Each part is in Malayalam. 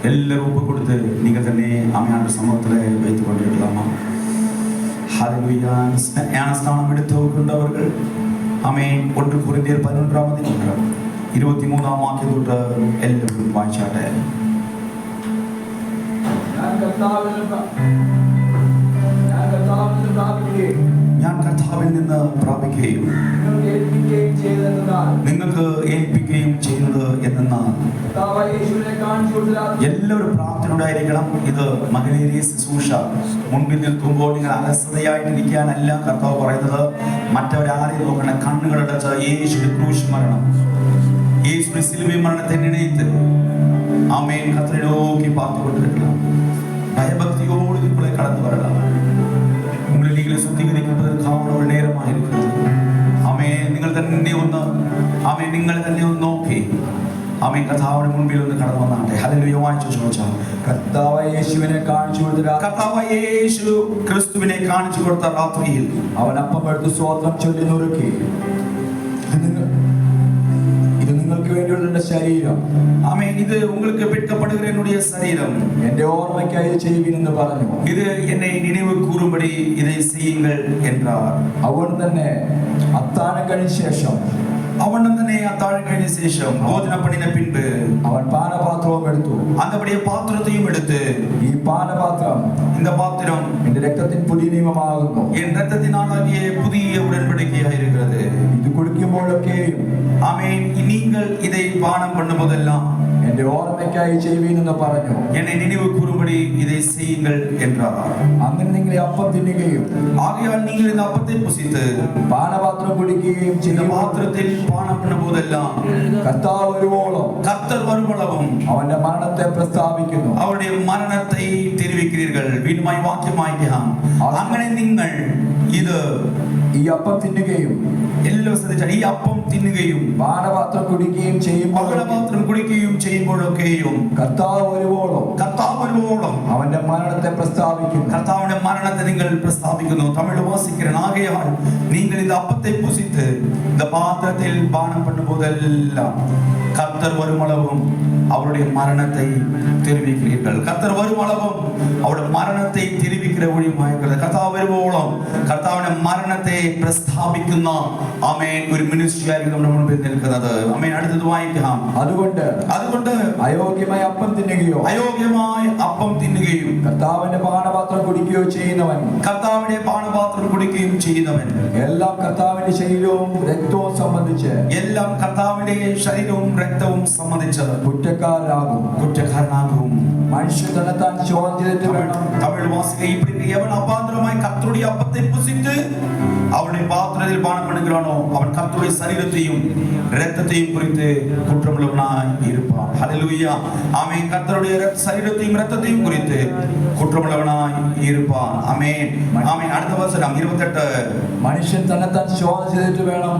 எல்லாரும் ஒப்பு கொடுத்து நீங்கள் தன்னை ஆமையான சமூகத்தில் வைத்துக் கொண்டிருக்கலாமா? ஹல்லேலூயா. ஞானஸ்நானம் எடுத்து கொண்டவர்கள் ஆமென். 1 கொரிந்தியர் 11ஆம் அதிகாரம் 23ஆம் வாക്യത്തോട്ട് എല്ലാവരും വായിച്ചാട്ടെ. ഞാൻ കർത്താവിൽ നിന്ന് പ്രാപിക്കുകയും നിങ്ങൾക്ക് ഏൽപ്പിക്കുകയും ചെയ്യുന്നത് എന്നാൽ എല്ലാവരും പ്രാർത്ഥനയോടായിരിക്കണം. ഇത് മകനേറിയ ശുശ്രൂഷ. മുൻപിൽ നിൽക്കുമ്പോൾ നിങ്ങൾ അലസതയായിട്ടിരിക്കാനല്ല കർത്താവ് പറയുന്നത്. മറ്റവരാരെയും നോക്കണം. കണ്ണുകളടച്ച് യേശുവിന്റെ ക്രൂശ് മരണം, യേശുവിന്റെ സിലുവ മരണത്തെ നിனைத்து ആമേൻ കർത്താവിനെ നോക്കി பார்த்துக்கொண்டிருக்கலாம். பயபக்தியோடு இதுக்குள்ளே கடந்து வரலாம். உங்களை நீங்களே சுத்திகரிப்பதற்கான ஒரு நேரமாக இருக்கிறது. ആമേൻ. നിങ്ങൾ തന്നെ ഒന്ന് ആമേൻ നിങ്ങളെ തന്നെ ഒന്ന് നോക്കി ആമേൻ കർത്താവിന്റെ മുൻപിൽ ഒന്ന് കടന്നു വന്നാട്ടെ. ഹല്ലേലൂയ. വായിച്ചു ചോദിച്ചാൽ കർത്താവായ യേശുവിനെ കാണിച്ചു കൊടുത്ത കർത്താവായ യേശു ക്രിസ്തുവിനെ കാണിച്ചു കൊടുത്ത രാത്രിയിൽ അവൻ അപ്പം എടുത്ത് സ്തോത്രം ചൊല്ലി നുറുക്കി, ഇത് നിങ്ങൾക്ക് വേണ്ടിയുള്ള എന്റെ ശരീരം, ആമേൻ, ഇത് உங்களுக்கு விற்கப்படுகிற என்னுடைய சரீரம், എന്റെ ഓർമ്മയ്ക്കായി ഇത് ചെയ്യുവിൻ എന്ന് പറഞ്ഞു. ഇത് എന്നെ നിனைவு கூறும்படி இதை செய்யுங்கள் என்றார். അവൻ തന്നെ അത്താഴം കഴിഞ്ഞ ശേഷം அவனும் തന്നെ അത്താഴം കഴിഞ്ഞ ശേഷം ഭോജനം பண்ணின பின்பு അവൻ പാനപാത്രവും എടുത്തു. അந்தபடியே പാത്രത്തെയും എടുത്ത്, ഈ പാനപാത്രം இந்த பாத்திரம் എന്റെ രക്തത്തിൻ പുതിയ നിയമമാകുന്നു, என் இரத்தத்தினாலாகிய புதிய உடன்படிக்கையாக இருக்கிறது. ഇത് കുടിക്കുമ്പോഴൊക്കെയും ஆமென், நீங்கள் இதை பானம் பண்ணும்போதெல்லாம் എന്റെ ഓർമ്മയ്ക്കായി ചെയ്യുവിൻ എന്ന് പറഞ്ഞു. என்னை நினைவு கூறும்படி இதை செய்யுங்கள் என்றார். അങ്ങനെ നിങ്ങൾ അപ്പം തിന്നുകയും ஆகையால் நீங்கள் இந்த அப்பத்தை புசித்து പാനപാത്രം കുടിക്കുകയും இந்த ചെയ്യും. பாத்திரத்தில் பானம் பண்ணும்போதெல்லாம் കർത്താവ് വരുവോളം கர்த்தர் வருமளவும் അവന്റെ മരണത്തെ പ്രസ്താവിക്കുന്നു. அவருடைய மரணத்தை தெரிவிக்கிறீர்கள். വീണ്ടുമായി വാക്യമായിരിക്കാം. അങ്ങനെ നിങ്ങൾ ഇത് ഈ അപ്പം തിന്നുകയും എല്ലാം ശ്രദ്ധിച്ചാൽ ഈ അപ്പം തിന്നുകയും പാനപാത്രം കുടിക്കുകയും ചെയ്യുമ്പോൾ പാനപാത്രം കുടിക്കുകയും ചെയ്യുമ്പോഴൊക്കെയും കർത്താവ് വരുവോളം അവന്റെ മരണത്തെ പ്രസ്താവിക്കുന്നു. കർത്താവിന്റെ മരണത്തെ നിങ്ങൾ പ്രസ്താവിക്കുന്നു. തമിഴ് വാസിக்கிறேன். ആകയാൽ നിങ്ങൾ இந்த அப்பத்தை புசித்து இந்த பாத்திரத்தில் பானம் பண்ணும்போதெல்லாம் கர்த்தர் வருமளவும் அவருடைய மரணத்தை தெரிவிக்கிறீர்கள். கர்த்தர் வருமளவும் அவருடைய மரணத்தை தெரிவிக்கிற ஒளிமாயிருக்கிறது. കർത്താവ് വരുവോളം കർത്താവിന്റെ മരണത്തെ പ്രസ്താവിക്കുന്ന ആമേൻ ഒരു മിനിസ്ട്രി ആയിരിക്കും നമ്മുടെ മുൻപിൽ നിൽക്കുന്നത്. ആമേൻ. അടുത്തത് വായിക്കാം. അതുകൊണ്ട് അയോഗ്യമായ അപ്പം തിന്നുകയോ അയോഗ്യമായ അപ്പം തിന്നുകയും കർത്താവിന്റെ പാനപാത്രം കുടിക്കുകയോ ചെയ്യുന്നവൻ എല്ലാം കർത്താവിന്റെ ശരീരവും രക്തവും സംബന്ധിച്ച് കുറ്റക്കാരനാകും. മനുഷ്യൻ തന്നെത്താൻ ചോദ്യം ചെയ്തിട്ട് വേണം. തമിഴ് വാസിക இப்படி எவன் அபாத்திரமாய் கர்த்தருடைய அப்பத்தை புசித்து அவருடைய பாத்திரத்தில் பானம் பண்ணுகிறானோ அவன் கர்த்தருடைய சரீரத்தையும் இரத்தத்தையும் குறித்து குற்றமுள்ளவனாய் இருப்பான். ஹல்லேலூயா. ஆமென். கர்த்தருடைய சரீரத்தையும் இரத்தத்தையும் குறித்து குற்றமுள்ளவனாய் இருப்பான். ஆமென். ஆமென். அடுத்த வசனம் 28. മനുഷ്യൻ തന്നെത്താൻ ചോദ്യം ചെയ്തിട്ട് വേണം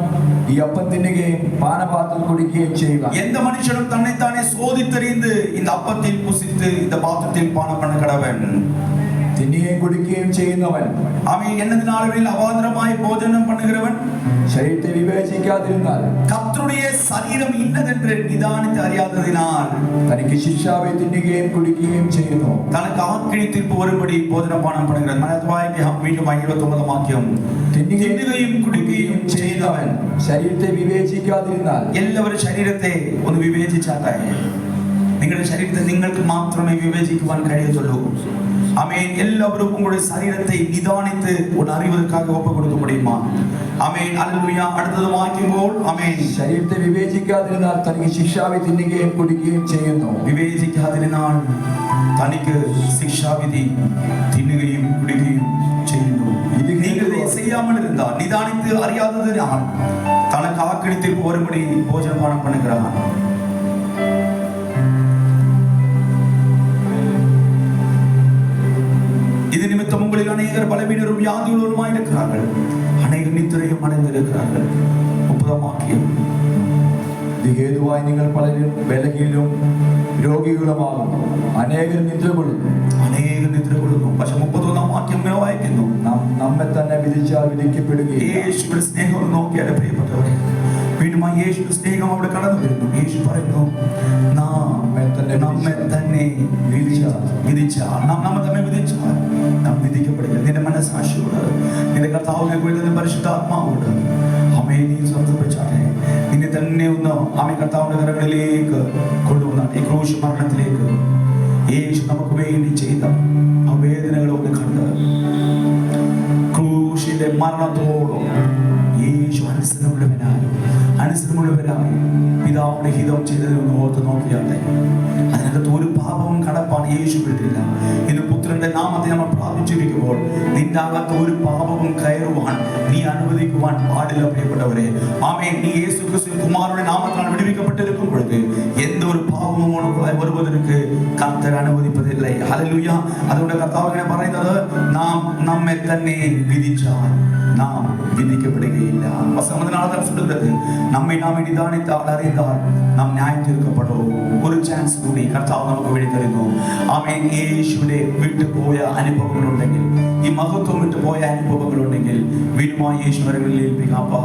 ഈ അപ്പം തിന്നുകയും പാനപാത്രം കുടിക്കുകയും ചെയ്യുക. எந்த மனுஷனும் தன்னைத்தானே சோதித்தறிந்து இந்த அப்பத்தில் புசித்து இந்த பாத்திரத்தில் பானம் பண்ண கடவன். തിന്നുകയും കുടിക്കുകയും ചെയ്യുന്നവൻ അവൻ എന്നതിനാളുകളിൽ അവാന്തരമായി ഭോജനം பண்ணுகிறவன் ശരീരത്തെ വിവേചിക്കാതിരുന്നാൽ കർത്തരുடைய ശരീരം ഇന്നതെന്ന് നിദാനിച്ച് അറിയാത്തതിനാൽ തനിക്ക് ശിക്ഷാവെ തിന്നുകയും കുടിക്കുകയും ചെയ്യുന്നു. തനക്ക് ആക്കിഴിത്തിൽ പോരുമ്പടി ഭോജനം പാനം பண்ணுகிறவன். മലയാളവായിക്ക് വീണ്ടും 29 വാക്യം. തിന്നുകയും കുടിക്കുകയും ചെയ്യുന്നവൻ ശരീരത്തെ വിവേചിക്കാതിരുന്നാൽ എല്ലാവരും ശരീരത്തെ ഒന്ന് വിവേചിച്ചാട്ടെ. നിങ്ങളുടെ ശരീരത്തെ നിങ്ങൾക്ക് മാത്രമേ വിവേചിക്കുവാൻ കഴിയത്തുള്ളൂ. ആമേൻ. എല്ലാവരും ഉங்களுடைய ശരീരത്തെ നിദാനിച്ച് ഒന്ന് അറിവதற்காக ഒപ്പ് കൊടുக்க முடியுமா? ആമേൻ. ഹല്ലേലൂയ. അടുത്തത് വായിക്കുമ്പോൾ ആമേൻ. ശരീരത്തെ വിവേചിക്കാതിരുന്നാൽ തനിക്ക് ശിക്ഷാവിധി തിന്നുകയും കുടിക്കുകയും ചെയ്യുന്നു. വിവേചിക്കാതിരുന്നാൽ തനിക്ക് ശിക്ഷാവിധി തിന്നുകയും കുടിക്കുകയും ചെയ്യുന്നു. ഇത് നിങ്ങൾ ചെയ്യാமல் இருந்தால் நிதானித்து அறியாததினால் தனக்கு ஆக்கிழித்தில் போரும்படி போஜனம் பானம் பண்ணுகிறான். இது நிமித்தம் உங்களில் அநேகர் பலவீனரும் வியாதியுள்ளவருமாய் இருக்கிறார்கள், அநேகர் நித்திரையும் அடைந்திருக்கிறார்கள். 30ஆம் വാക്യം. ഹേതുവായി നിങ്ങൾ പലരും ബലഹീനരും രോഗികളുമാകുന്നു, അനേകർ നിദ്ര കൊള്ളുന്നു. പക്ഷെ 31ആം വാക്യം വായിക്കുന്നു, നമ്മെ തന്നെ വിധിച്ചാൽ വിധിക്കപ്പെടുകയില്ല. യേശുവിന്റെ സ്നേഹം നോക്കിയാൽ പ്രിയപ്പെട്ടവരെ, വീണ്ടും വീണ്ടുമായി യേശു സ്നേഹം അവിടെ കടന്നു വരുന്നു. യേശു പറയുന്നു, നമ്മെ തന്നെ വിധിച്ചാൽ നാം വിധിക്കപ്പെടുക. നിന്റെ മനസ്സാക്ഷിയോട്, നിന്റെ കർത്താവിനെ കുറിച്ച് നിന്റെ പരിശുദ്ധാത്മാവോട് നീ സംസാരിച്ചാട്ടെ. നിന്നെ തന്നെ ഒന്ന് കർത്താവിന്റെ കരങ്ങളിലേക്ക് കൊണ്ടുവന്നാട്ടെ. ഈ ക്രൂശ് മരണത്തിലേക്ക് യേശു നമുക്ക് വേണ്ടി ചെയ്ത ആ വേദനകളൊക്കെ കണ്ട് ക്രൂശിന്റെ മരണത്തോളം യേശു അനുസരണമുള്ളവരായി പിതാവിന്റെ ഹിതം ചെയ്തതെന്ന് ഓർത്ത് നോക്കിയാട്ടെ. അതിനകത്ത് ഒരു പാപവും കടപ്പാണ് യേശു വിട്ടില്ല. ഇന്ന് പുത്രന്റെ നാമത്തെ നമ്മൾ പ്രാപിച്ചിരിക്കുമ്പോൾ നിന്റെ അകത്ത് ഒരു പാപവും കയറുവാൻ നീ അനുവദിക്കുവാൻ പാടില്ല പ്രിയപ്പെട്ടവരെ. നീ യേശു ക്രിസ്തു കുമാരന്റെ നാമത്തിലാണ് വിടുവിക്കപ്പെട്ടിരിക്കുമ്പോഴേക്ക് എന്തൊരു പാപവും വരുവதற்கு കർത്തർ അനുവദിപ്പതില്ലേ. ഹല്ലേലൂയ. അതുകൊണ്ട് കർത്താവ് ഇങ്ങനെ പറയുന്നത്, നാം നമ്മെ തന്നെ വിധിച്ചാൽ നാം വിധിക്കപ്പെടുകയില്ല. നമ്മെ നാം നിദാനിത്താൽ അറിந்தாൽ നാം ന്യായം തീർക്കപ്പെടും. ഒരു ചാൻസ് കൂടി കർത്താവ് നമുക്ക് വേണ്ടി തരുന്നു. യേശുവിനെ വിട്ടുപോയ അനുഭവങ്ങളുണ്ടെങ്കിൽ, ഈ മഹത്വം വിട്ടുപോയ അനുഭവങ്ങളുണ്ടെങ്കിൽ വീണ്ടുമായി യേശുവരങ്ങളിൽ ഏൽപ്പിക്കാം. അപ്പാ,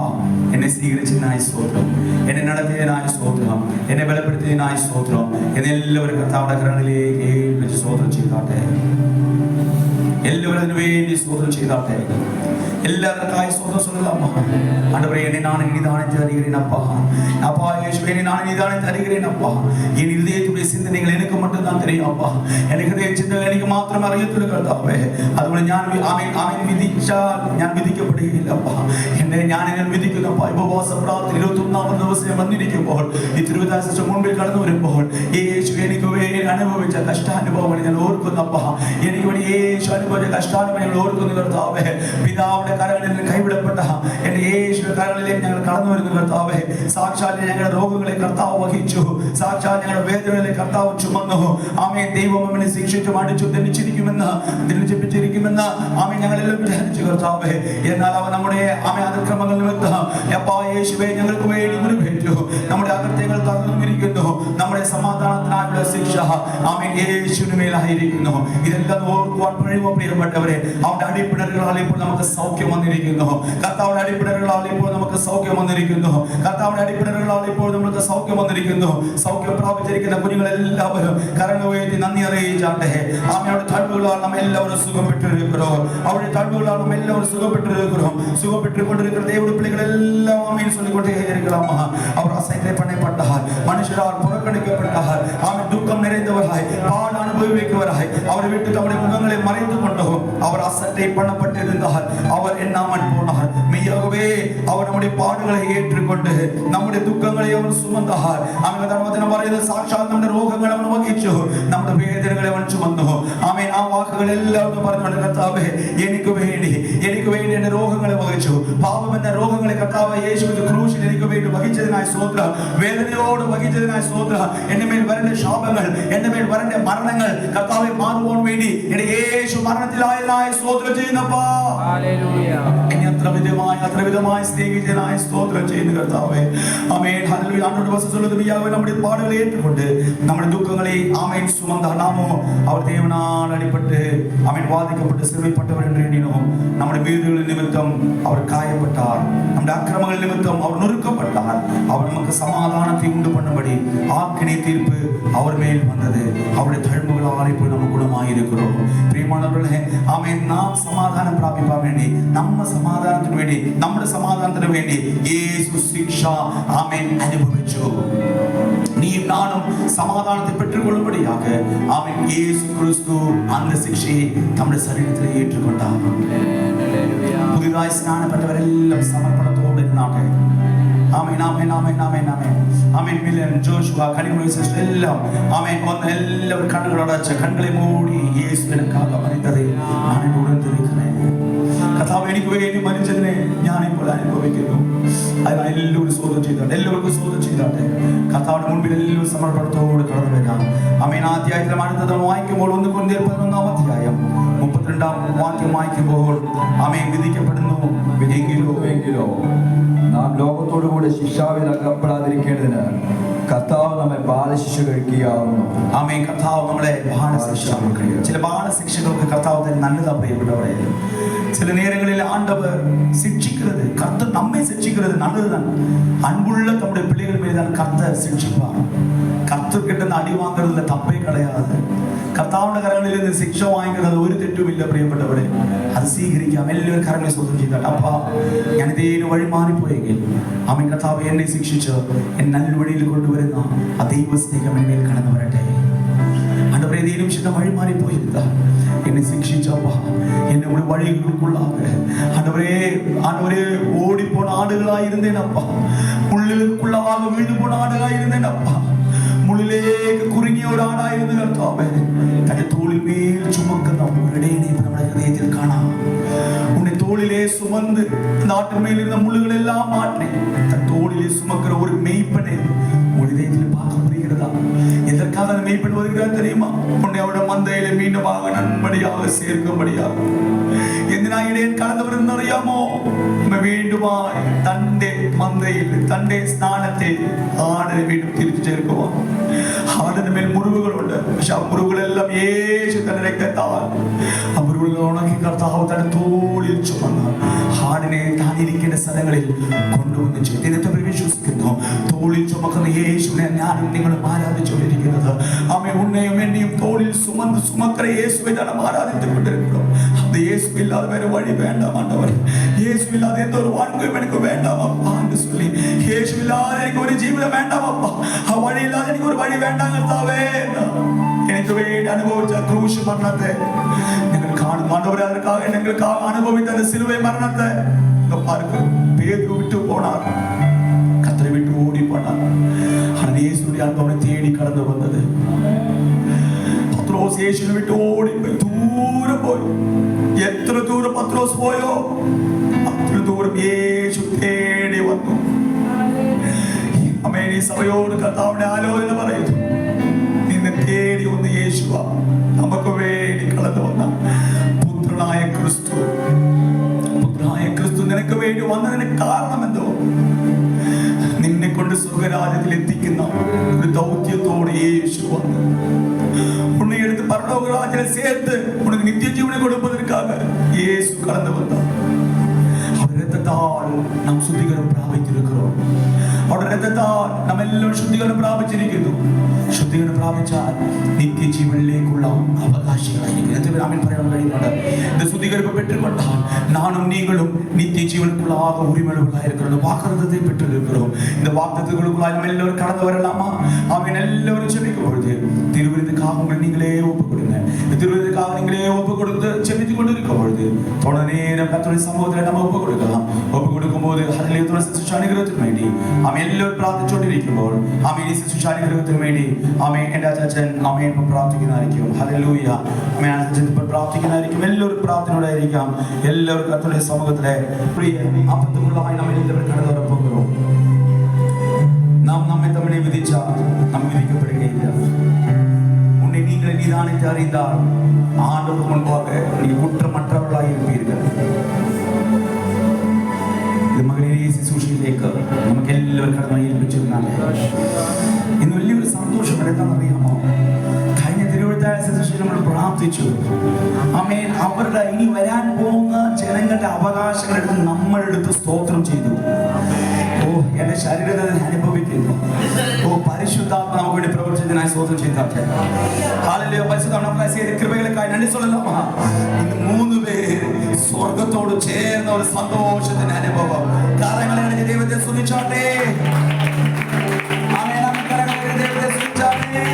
എന്നെ സ്വീകരിച്ചതിനായി സ്തോത്രം, എന്നെ നടത്തിയതിനായി സ്തോത്രം, എന്നെ ബലപ്പെടുത്തിയതിനായി സ്തോത്രം എന്നെല്ലാവരും കർത്താവിന്റെ കരങ്ങളിലേക്ക് ഏൽപ്പിച്ച് സ്തോത്രം ചെയ്താട്ടെ. എല്ലാവരും അതിനു വേണ്ടി സ്തോത്രം ചെയ്താട്ടെ. എല്ലാവർക്കായി സ്തോത്രം சொல்லலாம். ஆண்டவரே, என்னை நான் நிதானித்து அறிகிறேன் அப்பா. அப்பா இயேசுவே, என்னை நான் நிதானித்து அறிகிறேன் அப்பா. என் இதயத்துடைய சிந்தனைகள் எனக்கு மட்டும் தான் தெரியும் அப்பா. எனக்கு இதய சிந்தனைகள் എനിക്ക് മാത്രം അറിയത്തുള്ളൂ കർത്താവേ. അതുകൊണ്ട് ഞാൻ വിധിച്ചാൽ ഞാൻ വിധിക്കപ്പെടുകയില്ല അപ്പാ. ഞാൻ വിധിക്കുന്നു അപ്പാ. ഉപവാസ പ്രാർത്ഥന 21-ാമത്തെ ദിവസം വന്നിരിക്കുമ്പോൾ ഈ തിരുവിതാസ മുൻപിൽ കടന്നു വരുമ്പോൾ യേശു എനിക്ക് വേണ്ടി അനുഭവിച്ച കഷ്ടാനുഭവങ്ങൾ ഞാൻ ഓർക്കുന്നു അപ്പാ. എനിക്ക് വേണ്ടി യേശു അനുഭവിച്ച കഷ്ടാനുഭവങ്ങൾ ഓർക്കുന്നു കർത്താവേ. പിതാവിന്റെ കരങ്ങളിൽ നിന്ന് കൈവിടപ്പെട്ട എന്റെ യേശുവിന്റെ കരങ്ങളിലേക്ക് ഞങ്ങൾ കടന്നു വരുന്നു കർത്താവേ. സാക്ഷാൽ ഞങ്ങളുടെ രോഗങ്ങളെ കർത്താവ് വഹിച്ചു, സാക്ഷാൽ ഞങ്ങളുടെ വേദനകളെ കർത്താവ് ചുമന്നു. ദൈവം അവനെ ശിക്ഷിച്ചും അടിച്ചു ദണ്ഡിച്ചിരിക്കുമെന്ന് ഞങ്ങളെല്ലാം വിചാരിച്ചു കർത്താവേ. എന്നാൽ അവൻ നമ്മുടെ അതിക്രമങ്ങൾ നിമിത്തം യേശുവേ ഞങ്ങൾക്ക് വേണ്ടി മുറിവേറ്റു. നമ്മുടെ അകൃത്യങ്ങൾ തകർന്നിരിക്കുന്നു. നമ്മുടെ സമാധാനത്തിനായുള്ള ശിക്ഷ യേശുവിന് മേലായിരിക്കുന്നു. ഇതെല്ലാം ഓർക്കുവാൻ കഴിയുമോ പ്രിയപ്പെട്ടവരെ? അവന്റെ അടിപ്പിണറുകളാൽ ഇപ്പോൾ നമുക്ക് സൗഖ്യം വന്നിരിക്കുന്നു. കർത്താവിന്റെ അടിപ്പിണറുകളാൽ ഇപ്പോൾ നമുക്ക് സൗഖ്യം വന്നിരിക്കുന്നു. കർത്താവിന്റെ അടിപ്പിണറുകളാൽ ഇപ്പോൾ നമുക്ക് സൗഖ്യം വന്നിരിക്കുന്നു. സൗഖ്യം പ്രാപിച്ചിരിക്കുന്ന കുഞ്ഞുങ്ങളെല്ലാവരും കരങ്ങൾ ഉയർത്തി നന്ദി അറിയിച്ചാട്ടെ. അവരുടെ തഴവുകളാൽ നമ്മ എല്ലാവരും സുഖപ്പെട്ടിരിക്കുന്നു. അവരുടെ തഴവുകളാൽ നമ്മ എല്ലാവരും സുഖപ്പെട്ടിരിക്കുന്നു. സുഖപ്പെട്ടുകൊണ്ടിരിക്കുന്ന ദൈവയുടെ പിള്ളകളെല്ലാം ആമേൻ ചൊല്ലിക്കൊണ്ടേ ഇരിക്കണം. അവർ അസഹ്യം പണയപ്പെട്ടാൽ, മനുഷ്യരാൽ പുറക്കണിക്കപ്പെട്ടാൽ, ദുഃഖം നിറഞ്ഞവരായി, പാട് അനുഭവിക്കുന്നവരായി അവർ വിട്ട് നമ്മുടെ മുഖങ്ങളെ മറന്നുകൊണ്ടോ അവർ അസറ്റை பண்ணப்பட்டிருந்தால் அவர் எண்ணாமல் போனார். மெய்யாகவே அவர் நம்முடைய பாடுகளை ஏற்றுக்கொண்டு நம்முடைய துக்கங்களை அவர் சுமந்தார். അവൻ ധർമ്മത്തിന് പറയുന്നത് സാക്ഷാൽ നമ്മുടെ രോഗങ്ങൾ അവൻ വഹിച്ചു, നമ്മുടെ വേദനകളെ അവൻ ചുമന്നു. ആമേൻ. ആ വാക്കുകളെല്ലാം പറഞ്ഞുകൊണ്ട് കർത്താവേ എനിക്ക് വേണ്ടി എന്റെ രോഗങ്ങളെ വഹിച്ചു. പാപം എന്ന രോഗങ്ങളെ കർത്താവ് യേശുവിന്റെ ക്രൂശിൽ എനിക്ക് വേണ്ടി വഹിച്ചതിനായി സ്തോത്രം. വേദനയോട് വഹിച്ചതിനായി സ്തോത്രം. എന്റെ മേൽ വരേണ്ട ശാപങ്ങൾ, എന്റെ മേൽ വരേണ്ട മരണങ്ങൾ കർത്താവെ മാറുവാൻ വേണ്ടി എന്റെ യേശു മരണത്തിലായതിനായി സ്തോത്രം ചെയ്യുന്നപ്പാ. എന്നെ അത്ര വിധമായി സ്നേഹിച്ചതിനായി സ്തോത്രം ചെയ്യുന്ന കർത്താവേ. ആമേൻ. ഹല്ലേലൂയ. ആണ്ടോട് വസസുള്ളത് മിയാവേ നമ്മുടെ പാടുകളെ ഏറ്റുകൊണ്ട് നമ്മുടെ ദുഃഖങ്ങളെ ആമേൻ സുമന്ത നാമോ അവർ ദേവനാൽ അടിപ്പെട്ട് ആമേൻ വാദിക്കപ്പെട്ട് സിറിയപ്പെട്ടവരെന്ന് എണ്ണിനോ. നമ്മുടെ വീടുകളിൽ നിമിത്തം അവർ കായപ്പെട്ടാൽ, നമ്മുടെ അക്രമങ്ങൾ നിമിത്തം അവർ നൊറുക്കപ്പെട്ടാൽ അവർ നമുക്ക് സമാധാനത്തെ ഉണ്ടു പണ്ണുമ്പടി ആക്കിനെ തീർപ്പ് അവർ മേൽ വന്നത് അവരുടെ തഴമ്പുകളാൽ ഇപ്പോൾ നമുക്ക് ഗുണമായിരിക്കുന്നു. പ്രിയമാനവர்களே, ആമേൻ. നാം സമാധാനം പ്രാപിക്കാൻ വേണ്ടി, നമ്മുടെ സമാധാനത്തിന് വേണ്ടി യേശു ശിക്ഷ ആമേൻ അനുഭവിച്ചു. നീയും നാനും സമാധാനത്തെ പെற்றுകൊള്ളുമ്പടിയാക ആമേൻ യേശു ക്രിസ്തു அந்த ശിക്ഷയെ നമ്മുടെ ശരീരത്തിൽ ഏറ്റുകൊണ്ടാണ്. പുതിയതായി സ്നാനപ്പെട്ടവരെല്ലാം സമർപ്പണത്തോടെ ഇരുന്നാട്ടെ. ആമേൻ ആമേൻ ആമേൻ ആമേൻ ആമേൻ ആമേൻ. മിലൻ, ജോഷുവ, കനിമൊഴി സിസ്റ്റർ എല്ലാം ആമേൻ ഒന്ന് എല്ലാവരും കണ്ണുകളടച്ച് കണ്ണുകളെ മൂടി യേശുവിനക്കാക മരിത്തതേ ഞാൻ ഉണർന്നിരിക്കുന്നേ. കർത്താവ് എനിക്ക് വേണ്ടി മരിച്ചതിനെ ഞാനിപ്പോൾ അനുഭവിക്കുന്നു. അതിനാ എല്ലാവരും സ്തോത്രം ചെയ്താട്ടെ. എല്ലാവർക്കും സ്തോത്രം ചെയ്താട്ടെ. കർത്താവിന്റെ മുൻപിൽ എല്ലാവരും സമർപ്പണത്തോടെ കടന്നു വരാം. ആമേൻ. ആ അധ്യായത്തിൽ അടുത്തത് വായിക്കുമ്പോൾ 1 കൊരിന്ത്യർ 11-ാം അധ്യായം 32-ാം വാക്യം വായിക്കുമ്പോൾ ആമേൻ വിധിക്കപ്പെടുന്നു. എങ്കിലോ നാം ലോകത്തോടു കൂടെ ശിക്ഷാവിൽ അകപ്പെടാതിരിക്കേണ്ടതിന് കർത്താവ് നമ്മെ ബാലശിക്ഷ കഴിക്കുകയാവുന്നു. ആമേൻ. കർത്താവ് നമ്മളെ ബാലശിക്ഷ കഴിക്കുക. ചില ബാലശിക്ഷകൾക്ക് കർത്താവ് തന്നെ നല്ലതാ പ്രിയപ്പെട്ടവരെ. ചില നേരങ്ങളിൽ ആണ്ടവർ ശിക്ഷിക്കുന്നത്, കർത്താവ് നമ്മെ ശിക്ഷിക്കുന്നത് அதுதான் அன்புள்ள தம்முடைய பிள்ளைகள் மீது தான் கர்த்தர் சிக்ஷிப்பார். கர்த்தர் கிட்ட அடி வாங்குறதுல தப்பே கிடையாது. കർത്താവിന്റെ കരങ്ങളിൽ നിന്ന് ശിക്ഷ വാങ്ങിക്കുന്നത് ഒരു തെറ്റുമില്ല പ്രിയപ്പെട്ടവരെ. അത് സ്വീകരിക്കാം. എല്ലാവരും കരങ്ങളെ സ്വന്തം ചെയ്താൽ അപ്പാ ഞാൻ ഇതേലും വഴി മാറിപ്പോയെങ്കിൽ അമ്മ കർത്താവ് എന്നെ ശിക്ഷിച്ച് എന്നെ നല്ല വഴിയിൽ കൊണ്ടുവരുന്ന ആ ദൈവസ്നേഹം എന്നിൽ കടന്നു വരട്ടെ. ആണ്ടവരെ ഏതെങ്കിലും ചില വഴി മാറിപ്പോയിരുന്ന എന്നെ ശിക്ഷിച്ചപ്പാ എന്നെ ഒരു വഴികൾക്കുള്ളാകെ ആണ്ടവരെ ഓടിപ്പോണ ആടുകളായിരുന്നേനപ്പാ, ഉള്ളിലേക്കുള്ളവാകെ വീണു പോണ ആടുകളായിരുന്നേനപ്പാ, മുള്ളിലേക്ക് കുറുങ്ങിയ ഒരാളായിരുന്നു കർത്താവേ. തന്റെ തോളിൽ മേൽ ചുമക്കുന്ന നമ്മുടെ ഹൃദയത്തിൽ കാണാം. ഉന്നെ തോളിലെ சுமந்து நாட்டுமேல் இருந்த முள்ளுகளெல்லாம் மாற்றி தன் தோளிலே சுமக்கிற ஒரு மெய்ப்பனை ஹൃദയത്തിൽ பார்க்க முடிகிறதா? எதற்காக அந்த மெய்ப்பன் வருகிறார் தெரியுமா? உன்னை அவருடைய மந்தையிலே மீண்டுமாக நன்மடியாக சேர்க்கும்படியாக. എന്തിനാ ഇടയൻ കടന്നു വരുന്നത് അറിയാമോ? വീണ്ടുമായി തന്റെ മന്തയിൽ തന്റെ സ്ഥാനത്തിൽ ആടിനെ വീണ്ടും തിരിച്ചു ചേർക്കുവാൻ. ആടിന് മേൽ മുറിവുകളുണ്ട്, പക്ഷെ ആ മുറിവുകളെല്ലാം യേശു തന്റെ രക്തത്താൽ ആ മുറിവുകൾ ഉണക്കി കർത്താവ് തന്റെ തോളിൽ ചുമന്ന് ആടിനെ താൻ ഇരിക്കേണ്ട സ്ഥലങ്ങളിൽ കൊണ്ടുവന്ന് ചെയ്തു. ഇന്നത്തെ വിശ്വസിക്കുന്നു തോളിൽ ചുമക്കുന്ന യേശുവിനെ ഞാനും നിങ്ങളും ആരാധിച്ചുകൊണ്ടിരിക്കുന്നത്. അമ്മ ഉന്നെയും എന്നെയും തോളിൽ സുമക്കുന്ന യേശുവെ നാം ആരാധിച്ചുകൊണ്ടിരിക്കുന്നു. അത് യേശുവില്ലാതെ വേറെ വഴി വേണ്ടാം ആണ്ടവർ. യേശുവില്ലാതെ എന്തൊരു വാങ്ങുകയും എനിക്ക് വേണ്ടാം അപ്പ എന്ന് சொல்லி, യേശുവില്ലാതെ എനിക്ക് ഒരു ജീവിതം വേണ്ടാം അപ്പ, ആ വഴിയില്ലാതെ എനിക്ക് ഒരു വഴി വേണ്ട കർത്താവേ. എനിക്ക് വേണ്ടി അനുഭവിച്ച ക്രൂശ് മരണത്തെ നിങ്ങൾ കാണും ആണ്ടവരെ. அதற்காக எங்களுக்காக അനുഭവിத்த அந்த சிலுவை மரணத்தை பாருங்க. பேதுரு விட்டு போனார், கர்த்தரை விட்டு ஓடி போனார். ஆனால் இயேசுவின் அன்பு அவனை தேடி கடந்து வந்தது. പത്രോസ് യേശുവിനെ വിട്ട് ഓടിപ്പോയി, ദൂരെ പോയി. എത്ര ദൂരം പത്രോസ് പോയോ അത്ര ദൂരം യേശു തേടി വന്നു. അമ്മേ, ഈ സഭയോട് കർത്താവിന്റെ ആലോചന പറയുന്നു, നിന്നെ തേടി വന്ന് യേശുവാ നമുക്ക് വേണ്ടി കടന്നു വന്ന പുത്രനായ ക്രിസ്തു. പുത്രനായ ക്രിസ്തു നിനക്ക് വേണ്ടി വന്നതിന് കാരണം എന്തോ? നിന്നെ കൊണ്ട് സ്വർഗരാജ്യത്തിൽ എത്തിക്കുന്ന ഒരു ദൗത്യത്തോടെ യേശു വന്നു. உன்னை எடுத்து பரலோக ராஜ்யத்தில் சேர்த்து உனக்கு நித்திய ஜீவனை கொடுப்பதற்காக இயேசு கடந்து வந்தார். அவருடைய இரத்தத்தால் நாம் சுத்திகரம் പ്രാപിച്ചിരിக்கிறோம். അവരുടെ രക്തത്താൽ നാം എല്ലാവരും ശുദ്ധീകരണം പ്രാപിച്ചിരിക്കുന്നു. ശുദ്ധീകരണം പ്രാപിച്ചാൽ നിത്യജീവനിലേക്കുള്ള അവകാശികളായിരിക്കും. എത്ര പേര് ആമേൻ പറയാൻ കഴിയുന്നുണ്ട്? இந்த சுத்திகரிப்பு பெற்றுக்கொண்டால் நானும் நீங்களும் நித்திய ஜீவனுக்குள்ளாக உரிமையுள்ளவர்களாயிருக்கிறோம். வாக்குத்தத்தத்தை பெற்றிருக்கிறோம். இந்த வாக்குத்தத்தங்களுக்குள்ளாக நம்ம எல்லாரும் கடந்து வரலாமா? ஆமென். எல்லாரும் ஜெபிக்கும் பொழுது திருவிருந்துக்காக உங்களை நீங்களே ஒப்புக் கொடுங்க. திருவிருந்துக்காக நீங்களே ஒப்புக் கொடுத்து ஜெபித்துக் கொண்டிருக்கும் பொழுது தொடர் நேரம் கர்த்தருடைய சமூகத்தில் நம்ம ஒப்புக் கொடுக்கலாம். ஒப்புக் கொடுக்கும் போது அதில் അനുഗ്രഹത്തിന് വേണ്ടി ആമേൻ എല്ലാവരും പ്രാർത്ഥിച്ചുകൊണ്ടിരിക്കുമ്പോൾ ആമേൻ ഈ അനുഗ്രഹത്തിന് വേണ്ടി ആമേൻ എൻ്റെ അച്ഛൻ ആമേൻ ഇപ്പോൾ പ്രാർത്ഥിക്കുന്നതായിരിക്കും. ഹല്ലേലൂയ. ആമേൻ അച്ഛൻ ഇപ്പോൾ പ്രാർത്ഥിക്കുന്നതായിരിക്കും. എല്ലാവരും പ്രാർത്ഥനയോടായിരിക്കാം. എല്ലാവരും കർത്തരുടെ സമൂഹത്തിലെ പ്രിയ അപ്പത്തുള്ളതായി നമ്മൾ എല്ലാവരും കടന്നു വരപ്പോകുന്നു. നാം നമ്മെ തമ്മിൽ വിധിച്ചാൽ നാം വിധിക്കപ്പെടുകയില്ല. உன்னை நீங்கள் நிதானித்து அறிந்தால் ஆண்டவருக்கு முன்பாக நீங்கள் குற்றமற்றவர்களாக இருப்பீர்கள். മകനേരിയ ശുശ്രൂഷയിലേക്ക് നമുക്ക് എല്ലാവരും കടന്നു ഏൽപ്പിച്ചിരുന്നാലേ ഇന്ന് വലിയൊരു സന്തോഷം എന്താണെന്നറിയാമോ? കഴിഞ്ഞ തിരുവഴുത്തായ ശുശ്രൂഷയിൽ നമ്മൾ പ്രാർത്ഥിച്ചു. ആമേൻ. അവരുടെ ഇനി വരാൻ പോകുന്ന ജനങ്ങളുടെ അവകാശങ്ങളെടുത്ത് നമ്മളെടുത്ത് സ്തോത്രം ചെയ്തു. ഓ, എന്റെ ശരീരത്തെ അനുഭവിക്കുന്നു. ഓ, പരിശുദ്ധാത്മ നമുക്ക് വേണ്ടി പ്രവർത്തിച്ചതിനായി സ്തോത്രം ചെയ്താട്ടെ. ഹല്ലേലൂയ. പരിശുദ്ധാത്മാവിനെ ചെയ്ത കൃപകൾക്കായി നന്ദി சொல்லலாமா? ഇന്ന് 3 പേര് സ്വർഗ്ഗത്തോട് ചേർന്ന ഒരു സന്തോഷത്തിന്റെ അനുഭവം. കരങ്ങളെ ദൈവത്തെ സ്തുതിച്ചാട്ടെ. ആമേൻ. കരങ്ങളെ ദൈവത്തെ സ്തുതിച്ചാട്ടെ.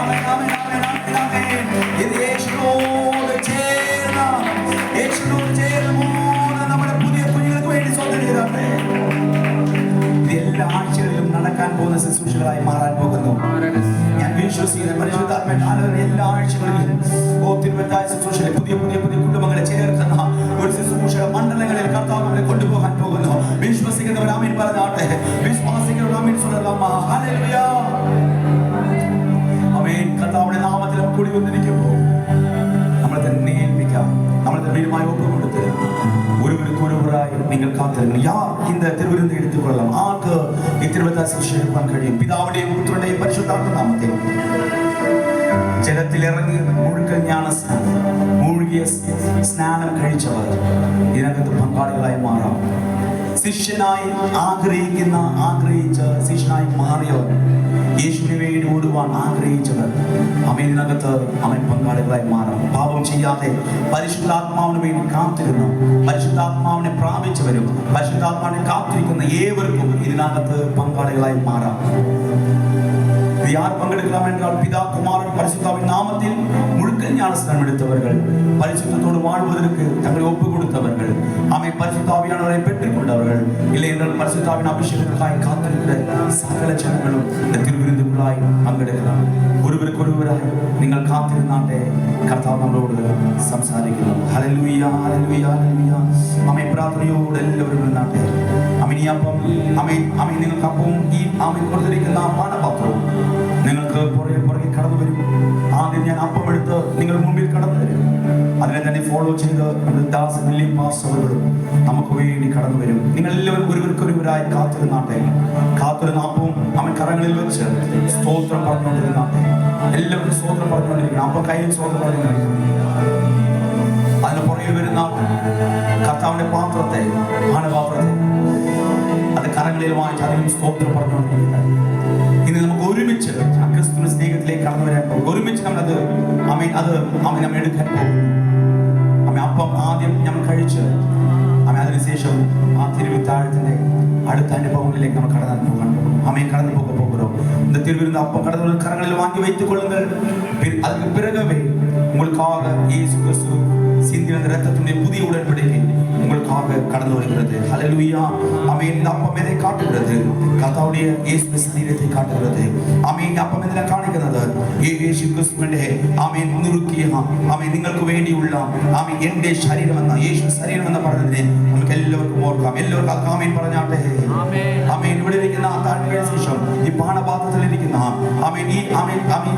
ആമേൻ. ആമേൻ. ആമേൻ. ആമേൻ. ഇത് യേശുവോട് ചേർന്ന നമ്മുടെ പുതിയ കുഞ്ഞുങ്ങൾക്ക് വേണ്ടി സ്വന്തം ചെയ്താട്ടെ. എല്ലാ ആഴ്ചകളിലും നടക്കാൻ പോകുന്ന ശുശ്രൂഷകളായി മാറാൻ പോകുന്നു. ഞാൻ വിശ്വസിക്കുന്ന പരിശുദ്ധാത്മാവിന്റെ എല്ലാ ആഴ്ചകളിലും തിരുവഴുത്തായ ശുശ്രൂഷയിലെ പുതിയ പുതിയ പുതിയ കുടുംബങ്ങളെ ചേർക്കുന്ന ഒരു ശുശ്രൂഷ മണ്ഡലങ്ങളിൽ കർത്താവ് നമ്മളെ കൊണ്ടുപോകാൻ പോകുന്നു. വിശ്വസിക്കുന്നവർ ആമേൻ പറഞ്ഞാട്ടെ. വിശ്വാസിക്കുന്നവർ ആമേൻ சொல்லலாமா? ഹല്ലേലൂയ. ആമേൻ. കർത്താവിന്റെ നാമത്തിൽ നമ്മൾ കൂടി വന്നിരിക്കുമ്പോൾ നമ്മളെ തന്നെ ഏൽപ്പിക്കാം. നമ്മളെ തന്നെ ഒപ്പുകൊടുത്ത് ഒരുവരായി നിങ്ങൾ കാത്തിരുന്നു. യാർ இந்த திருவிருந்து எடுத்துக்கொள்ளலாம். ஆக்கு இத்திருவத்தாய ശുശ്രൂഷ എടുക്കാൻ കഴിയും. പിതാവിന്റെയും പുത്രന്റെയും പരിശുദ്ധാത്മ നാമത്തിൽ ജലത്തിൽ ഇറങ്ങി മുഴുക്കൻ മൂழ்കിയ സ്നാനം കഴിച്ചവർ ഇതിനകത്ത് പങ്കാളികളായി മാറാം. ശിഷ്യനായി ആഗ്രഹിച്ച ശിഷ്യനായി മാറിയവർ, യേശുവിന് വേണ്ടി ഓടുവാൻ ആഗ്രഹിച്ചവർ, ഇതിനകത്ത് അവൻ പങ്കാളികളായി മാറാം. പാപം ചെയ്യാതെ പരിശുദ്ധാത്മാവിന് വേണ്ടി കാത്തിരുന്നു പരിശുദ്ധാത്മാവിനെ പ്രാപിച്ചവരും പരിശുദ്ധാത്മാവിനെ കാത്തിരിക്കുന്ന ഏവർക്കും ഇതിനകത്ത് പങ്കാളികളായി മാറാം. ഇത് யார் பங்கெடுக்கலாம் என்றால் பிதா குமாரன் பரிசுத்தாவின் நாமத்தில் முழுக்க ஞானஸ்நானம் எடுத்தவர்கள், பரிசுத்தத்தோடு வாழ்வதற்கு தங்களை ஒப்பு கொடுத்தவர்கள், பரிசுத்தாவியானவரை பெற்றுக் கொண்டவர்கள், இல்லை என்றால் பரிசுத்தாவின் அபிஷேகத்திற்காய் காத்திருக்கிற சகல ஜனங்களும் இந்த திருவிருந்துக்குள்ளாய் பங்கெடுக்கலாம். ஒருவருக்கு ஒருவராய் நீங்கள் காத்திருந்தாண்டே கர்த்தாവ് നമ്മളോട് സംസാരിക്കുന്നു. Hallelujah hallelujah hallelujah. പ്രാർത്ഥനയോടെ എല്ലാവരും നിന്നാട്ടെ. ഈ അപ്പം നിങ്ങൾക്ക് അപ്പവും ഈ കൊടുത്തിരിക്കുന്ന പാനപാത്രവും നിങ്ങൾക്ക് പുറകെ കടന്നു വരും. ആദ്യം ഞാൻ അപ്പം എടുത്ത് നിങ്ങൾ മുമ്പിൽ കടന്നു വരും. അതിനെ തന്നെ ഫോളോ ചെയ്ത് ദാസനും പാസ്റ്ററുകളും നമുക്ക് വേണ്ടി കടന്നു വരും. നിങ്ങൾ എല്ലാവരും ഒരുവർക്കൊരുവരായി കാത്തിരുന്നാട്ടെ. കാത്തിരുന്ന അപ്പവും കരങ്ങളിൽ വെച്ച് സ്തോത്രം പറഞ്ഞുകൊണ്ടിരുന്നാട്ടെ. എല്ലാവരും സ്തോത്രം പറഞ്ഞുകൊണ്ടിരിക്കണം. അപ്പം കയ്യിൽ സ്തോത്രം പറഞ്ഞുകൊണ്ടിരിക്കണം. അതിന് പുറകിൽ വരുന്ന കർത്താവിന്റെ പാത്രത്തെ, പാനപാത്രത്തെ അത് കരങ്ങളിൽ വാങ്ങിച്ച് അതിനും സ്തോത്രം പറഞ്ഞുകൊണ്ടിരിക്കുന്നത്. ഇന്ന് നമുക്ക് ഒരുമിച്ച് ക്രിസ്തുവിന്റെ സ്നേഹത്തിലേക്ക് കടന്നു വരാൻ പോകും. ഒരുമിച്ച് നമ്മളത് നമ്മൾ എടുക്കാൻ പോകും. അപ്പം ആദ്യം നമ്മൾ കഴിച്ച് അതിനുശേഷം ആ തിരുവിത്താഴത്തിന്റെ അടുത്ത അനുഭവങ്ങളിലേക്ക് നമ്മൾ കടന്നു പോകാൻ പോകും. കടന്നു പോകും. இந்த திருவிருந்து அப்பம் கடவுள் கரங்களில் வாங்கி வைத்துக் கொள்ளுங்கள். அதுக்கு பிறகவே உங்களுக்காக இயேசு கிறிஸ்து சிந்தின இரத்தத்தினுடைய புதிய உடன்படிக்கை உங்களுக்காக கடந்து வருகிறது. ஹல்லேலூயா. இந்த அப்பம் எதை காட்டுகிறது? கர்த்தாவுடைய இயேசுவின் சரீரத்தை காட்டுகிறது. இந்த അപ്പം എന്തിനെ കാണിക്കുന്നത്? യേശു ക്രിസ്തുവിന്റെ നുറുക്കിയ നിങ്ങൾക്ക് വേണ്ടിയുള്ള എന്റെ ശരീരം എന്ന യേശു ശരീരം എന്ന് പറഞ്ഞതിനെ നമുക്ക് എല്ലാവർക്കും ഓർക്കാം. എല്ലാവർക്കും ആമേൻ പറഞ്ഞാട്ടെ. ഇവിടെ ഇരിക്കുന്ന താഴ്മയുടെ ശേഷം ഈ പാനപാത്രത്തിലിരിക്കുന്ന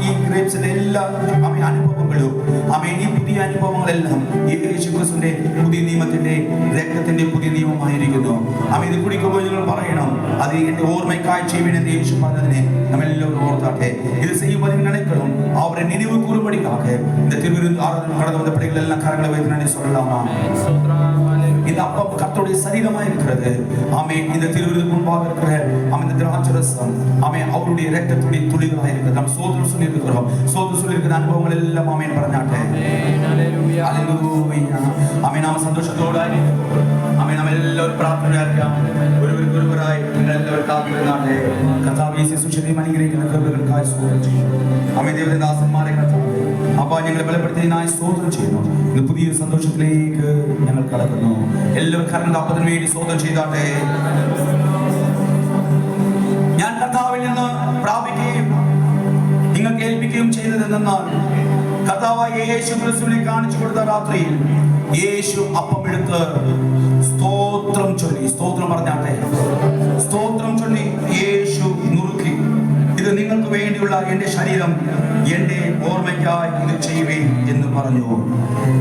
ഈ ഗ്രേപ്സിന്റെ എല്ലാ അനുഭവങ്ങളും ഈ പുതിയ അനുഭവങ്ങളെല്ലാം യേശു ക്രിസ്തുവിന്റെ പുതിയ നിയമത്തിന്റെ രക്തത്തിന്റെ പുതിയ നിയമമായിരിക്കുന്നു. ഇത് കുടിക്കുമ്പോൾ നിങ്ങൾ പറയണം, അത് എന്റെ ഓർമ്മയ്ക്കായി ചെയ്യുമെന്ന് യേശു പറഞ്ഞതിനെ നമ്മളെല്ലാവരും ഓർത്താട്ടെ. ഇത് ചെയ്യുമ്പോൾ நினைக்கணும் அவரை நினைவு கூறும்படிக்காக இந்த திருவிருந்து ஆராதனை கடந்து வந்த பிள்ளைகள் எல்லாம் கரங்களை வைத்து நன்றி சொல்லலாமா? இந்த அப்பம் கர்த்தருடைய சரீரமா இருக்கிறது. இந்த திருவிருந்து முன்பாக இருக்கிற இந்த திராட்சரசம் அவருடைய இரத்தத்துடைய துளிகளா இருக்கிறது. நாம் சோதரம் சொல்லி இருக்கிறோம். சோதரம் சொல்லி இருக்கிற அனுபவங்கள் எல்லாம் പറഞ്ഞാട്ടെ. നാം സന്തോഷത്തോടെ നാം എല്ലാവരും പ്രാർത്ഥനയായിരിക്കാം. ഒരുവരായി എല്ലാവരും കാത്തിരുന്നാട്ടെ. കർത്താവ് യേശു സുശീലം അനുഗ്രഹിക്കുന്ന കൃപകൾക്കായി സ്തോത്രം ചെയ്യുന്നു. ദൈവദാസന്മാരെ കർത്താവ് ഞങ്ങളെ ബലപ്പെടുത്തിയതിനായി സ്തോത്രം ചെയ്യുന്നു. ഇന്ന് പുതിയ സന്തോഷത്തിലേക്ക് ഞങ്ങൾ കടക്കുന്നു. എല്ലാവരും കർത്താവിന്റെ അപ്പത്തിന് വേണ്ടി സ്തോത്രം ചെയ്താട്ടെ. ഞാൻ കർത്താവിൽ നിന്ന് പ്രാപിക്കുകയും നിങ്ങൾക്ക് ഏൽപ്പിക്കുകയും ചെയ്തതെന്നാൽ കർത്താവായ യേശു ക്രിസ്തുവിനെ കാണിച്ചു കൊടുത്ത രാത്രിയിൽ യേശു അപ്പം എടുത്ത് സ്തോത്രം ചൊല്ലി, സ്തോത്രം പറഞ്ഞാട്ടെ, സ്തോത്രം ചൊല്ലി യേശു നുറുക്കി, ഇത് നിങ്ങൾക്ക് വേണ്ടിയുള്ള എന്റെ ശരീരം, എന്റെ ഓർമ്മയ്ക്കായി ഇത് ചെയ്യുവേ എന്ന് പറഞ്ഞു.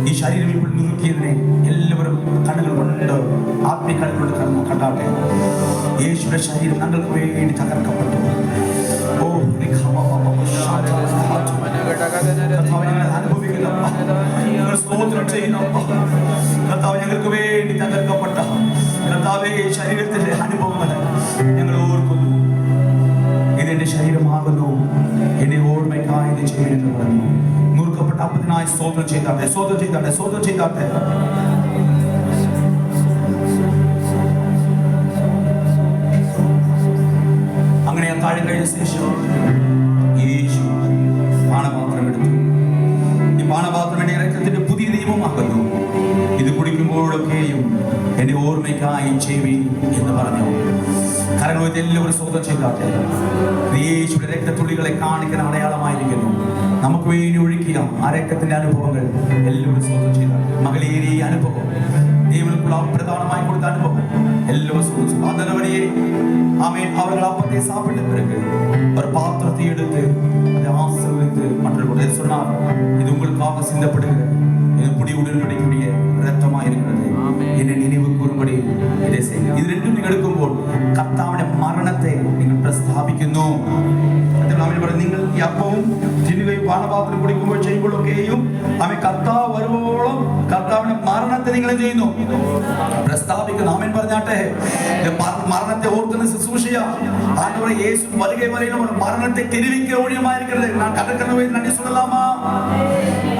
ഈ ശരീരം ഇപ്പോൾ നുറുക്കിയതിനെ എല്ലാവരും കണ്ണുകൾ കൊണ്ട് ആത്മീയ കണ്ണുകൾ കൊണ്ട് കണ്ടാട്ടെ. യേശുവിന്റെ ശരീരം ഞങ്ങൾക്ക് വേണ്ടി തകർക്കപ്പെട്ടു. ഞങ്ങൾക്ക് വേണ്ടി തകർക്കപ്പെട്ട കർത്താവേ ശരീരത്തിന്റെ അനുഭവങ്ങൾ ഞങ്ങൾ ഓർക്കുന്നു. ഇതെന്റെ ശരീരമാകുന്നു, എന്റെ ഓർമ്മയ്ക്കായി ഇത് ചെയ്യുമെന്ന് പറഞ്ഞു. നുറുക്കപ്പെട്ട അപ്പത്തിനായി സ്തോത്രം ചെയ്താട്ടെ, സ്തോത്രം ചെയ്താട്ടെ, സ്തോത്രം ചെയ്താട്ടെ. അങ്ങനെ താഴെ കഴിഞ്ഞ ശേഷം യേശു പാനപാത്രം എടുത്തു. ഈ പാനപാത്രം എന്റെ രക്തത്തിന്റെ പുതിയ നിയമമാകുന്നു, ഇത് കുടിക്കുമ്പോഴൊക്കെയും എന്റെ ഓർമ്മയ്ക്കായി ചെയ്യുവീൻ എന്ന് പറഞ്ഞു. കരങ്ങൾ എല്ലാവരും സ്തോത്രം ചെയ്താട്ടെ. യേശുവിന്റെ രക്തത്തുള്ളികളെ കാണിക്കുന്ന അടയാളമായിരിക്കുന്നു. നമുക്ക് വേണ്ടി ഒഴുക്കിയ ആ രക്തത്തിന്റെ അനുഭവങ്ങൾ എല്ലാവരും സ്തോത്രം ചെയ്താട്ടെ. മകളേറിയ അനുഭവം, ദൈവത്തിനുള്ള പ്രധാനമായി കൊടുത്ത അനുഭവം എല്ലാവരും സ്തോത്രം. அவர்கள் அப்பத்தை சாப்பிட்ட பிறகு ஒரு பாத்திரத்தை எடுத்து அதை ஆசீர்வதித்து மற்றவர்களுக்கு சொன்னார், இது உங்களுக்காக சிந்தப்படுகிற இது புதிய உடன்படிக்கையுடைய இரத்தமாக இருக்கிறது, என்னை நினைவு கூறும்படி இதை செய்யுங்கள். ഇത് രണ്ടും നിങ്ങൾ എടുക്കുമ്പോൾ കർത്താവിന്റെ മരണത്തെ നിങ്ങൾ പ്രസ്താവിക്കുന്നു. നിങ്ങൾ ഈ അപ്പവും തിന്നുകയും പാനപാത്രം കുടിക്കുമ്പോൾ ചെയ്യുമ്പോഴൊക്കെയും കർത്താവ് വരുവോളം കർത്താവിന്റെ മരണത്തെ നിങ്ങൾ ചെയ്യുന്നു, പ്രസ്താവിക്കുന്നു. ആമേൻ പറഞ്ഞാട്ടെ. മരണത്തെ ഓർക്കുന്ന ശുശ്രൂഷയ ആണ്ടവരെ യേശു വരുകെ വരെയും മരണത്തെ തെരുവിക്ക് ഒഴിയുമായിരിക്കരുത്. ഞാൻ കടക്കണവേ നന്ദി சொல்லலாமா?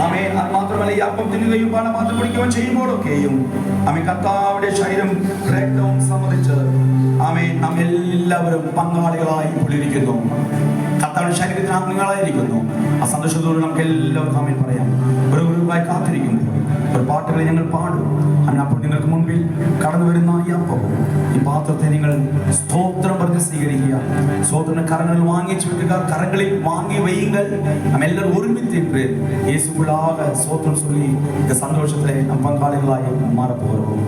ആമേൻ. അത് മാത്രമല്ല ഈ അപ്പം തിന്നുകയും പാനപാത്രം കുടിക്കുകയും ചെയ്യുമ്പോഴൊക്കെയും കർത്താവിന്റെ ശരീരം രക്തവും സംബന്ധിച്ച് നാം എല്ലാവരും പങ്കാളികളായി പുള്ളിരിക്കുന്നു. കർത്താവിന്റെ ശരീരത്തിന് അംഗങ്ങളായിരിക്കുന്നു. ആ സന്തോഷത്തോടെ നമുക്ക് എല്ലാവർക്കും ആമേൻ പറയാം. ഒരു ഗ്രൂപ്പായി കാത്തിരിക്കുമ്പോൾ ഒരു പാട്ടുകൾ ഞങ്ങൾ പാടും. അപ്പോൾ നിങ്ങൾക്ക് മുൻപിൽ കടന്നു വരുന്ന ഈ അപ്പവും ഈ പാത്രത്തെ നിങ്ങൾ സ്തോത്രം പറഞ്ഞ് സ്വീകരിക്കുക. സ്തോത്രം കരങ്ങളിൽ വാങ്ങിച്ചു വെക്കുക, കരങ്ങളിൽ വാങ്ങി വയ്യുങ്ങൾ. നാം എല്ലാവരും ഒരുമിച്ച് യേശുക്കുള്ളാക സ്തോത്രം ചൊല്ലി இந்த സന്തോഷത്തിലെ നാം പങ്കാളികളായി മാറപ്പോകും.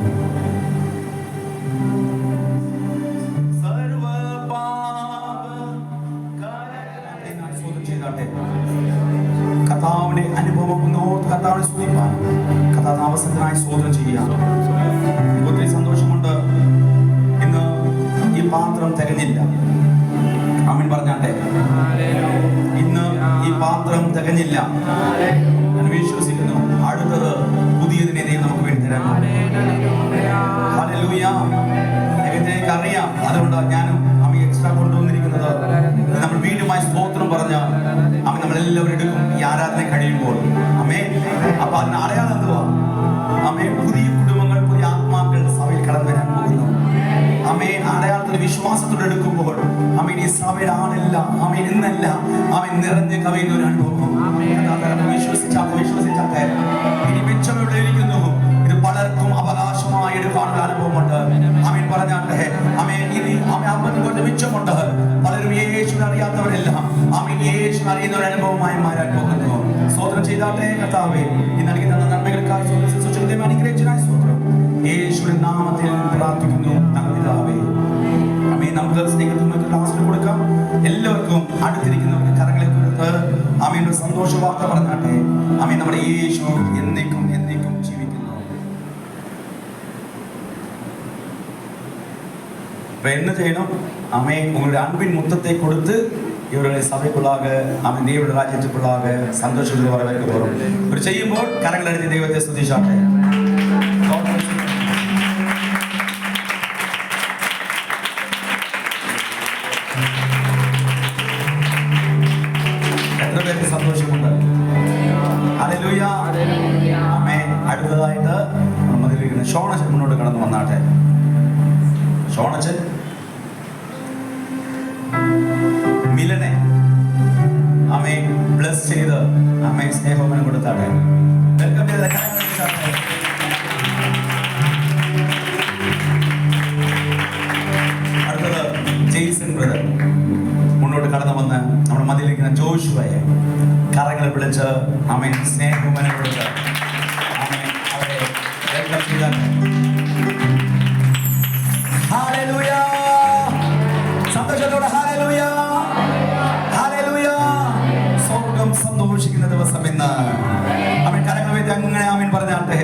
കർത്താവിന്റെ അനുഭവം ഒന്നോർത്ത് കർത്താവിനെ സ്തുതിപ്പാൻ കർത്താവ് അവസരത്തിനായി സ്തോത്രം ചെയ്യാം. ഒത്തിരി സന്തോഷമുണ്ട്. ഇന്ന് ഈ പാത്രം തികഞ്ഞില്ല. ആമേൻ പറഞ്ഞാട്ടെ. ഇന്ന് ഈ പാത്രം തികഞ്ഞില്ല. ഞാൻ വിശ്വസിക്കുന്നു അടുത്തത് പുതിയതിനെ നമുക്ക് വേണ്ടി തരാൻ. ഹല്ലേലൂയ. എനിക്ക് അറിയാം. അതുകൊണ്ടാണ് ഞാനും എക്സ്ട്രാ കൊണ്ടുവന്നിരിക്കുന്നത്. നമ്മൾ വീണ്ടുമായി സ്തോത്രം പറഞ്ഞ നമ്മളെല്ലാവരും എടുക്കും ഈ ആരാധന കഴിയുമ്പോൾ. അമ്മേ അപ്പൊ അതിന് അടയാളം എന്തുവാ? അമ്മേ പുതിയ കുടുംബങ്ങൾ, പുതിയ ആത്മാക്കൾ സഭയിൽ കടന്നു വരാൻ പോകുന്നു. അമ്മേ അടയാളത്തിന്റെ വിശ്വാസത്തോടെ എടുക്കുമ്പോൾ ഈ സഭയുടെ ആളല്ല, ഇന്നല്ല നിറഞ്ഞ് കവിയുന്ന ഒരു അനുഭവം. വിശ്വസിച്ചാട്ടെ. ഇനി മിച്ചമെവിടെ ഇരിക്കുന്നു. ഇത് പലർക്കും അവകാശമായി എടുക്കാനുള്ള അനുഭവമുണ്ട്. പറഞ്ഞാട്ടെ. ഇനി അപ്പത്തിൻ്റെ മിച്ചമുണ്ട്. പലരും യേശുവിനെ അറിയാത്തവരെല്ലാം യേശു അറിയുന്ന ഒരു അനുഭവമായി മാറാൻ പോകുന്നു. സ്തോത്രം ചെയ്താട്ടെ. കർത്താവേ ഈ നൽകി തന്ന നന്മകൾക്കായി അനുഗ്രഹിച്ചതിനായി സ്തോത്രം. യേശുവിന്റെ നാമത്തിൽ പ്രാർത്ഥിക്കുന്നു പിതാവേ. നമുക്ക് സ്നേഹത്തിൽ ആശ്രയം കൊടുക്കാം. എല്ലാവർക്കും അടുത്തിരിക്കുന്നവർക്ക് കരങ്ങളെ കൊടുത്ത് ഒരു സന്തോഷ വാർത്ത പറഞ്ഞാട്ടെ. നമ്മുടെ യേശു എന്നേക്കും എന്നേക്കും ജീവിക്കുന്നു. என்ன செய்யணும்? உங்களுடைய அன்பின் முத்தத்தை கொடுத்து இவர்களை சபைக்குள்ளாக தேவனுடைய ராஜ்யத்துக்குள்ளாக சந்தோஷத்தில் வரவேற்க போறோம். ஒரு செய்யும்போது கரங்கள் அடித்து தெய்வத்தை ஸ்துதிச்சாட்டே. എത്ര പേർക്ക് സന്തോഷമുണ്ട്? ഹല്ലേലൂയ. ആമേൻ. അടുത്തതായിട്ട് നമ്മളിരിക്കുന്ന ഷോണച്ചൻ മുന്നോട്ട് കടന്നു വന്നാട്ടെ. ഷോണച്ചൻ മിലനെ ബ്ലസ് ചെയ്ത് സ്നേഹോപനം കൊടുത്താട്ടെ. വെൽക്കം ചെയ്ത അടുത്തത് ജെയ്സൺ ബ്രദർ മുന്നോട്ട് കടന്നു വന്ന് നമ്മുടെ മതിലിരിക്കുന്ന ജോഷുവയെ കരങ്ങൾ പിടിച്ച് സ്നേഹോപനം കൊടുത്ത് അവരെ വെൽക്കം ചെയ്താട്ടെ. ഹല്ലേലൂയ. സന്തോഷത്തോടെ ഹല്ലേലൂയ. ഹല്ലേലൂയ. സ്വർഗ്ഗം സന്തോഷിക്കുന്ന ദിവസം ഇന്ന്. കരങ്ങൾ വെച്ച് അങ്ങനെ പറഞ്ഞാട്ടെ.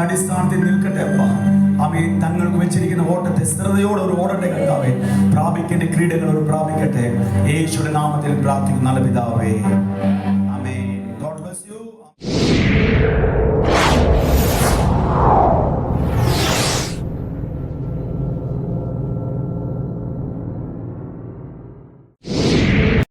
അടിസ്ഥാനത്തിൽ നിൽക്കട്ടെ അപ്പ. തങ്ങൾക്ക് വെച്ചിരിക്കുന്ന ഓട്ടത്തെ സ്ഥിരതയോടെ ഒരു ഓടട്ടെ കർത്താവേ. പ്രാപിക്കേണ്ട ക്രീഡകൾ ഒരു പ്രാപിക്കട്ടെ. യേശുവിന്റെ നാമത്തിൽ പ്രാർത്ഥിക്കുന്ന നല്ല പിതാവേ.